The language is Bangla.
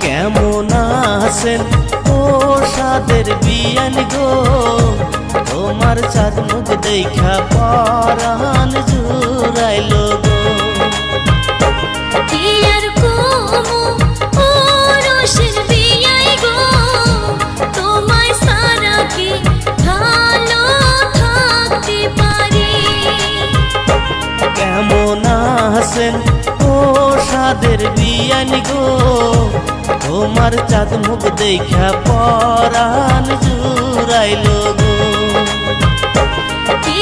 কেমন আছেন ও সাদের বিয়ান গো, তোমার চাঁদ মুখ দেখা পরাণ জুড়াইল গো। কি আর কমু ও রোশের বিয়াই গো, তোমায় সারা কি ভালো থাকতে পারি। কেমন আছেন ও সাদের বিয়ান গো, তোমার চাঁদ মুখ দেখা পরাণ জুড়াইল গো। কি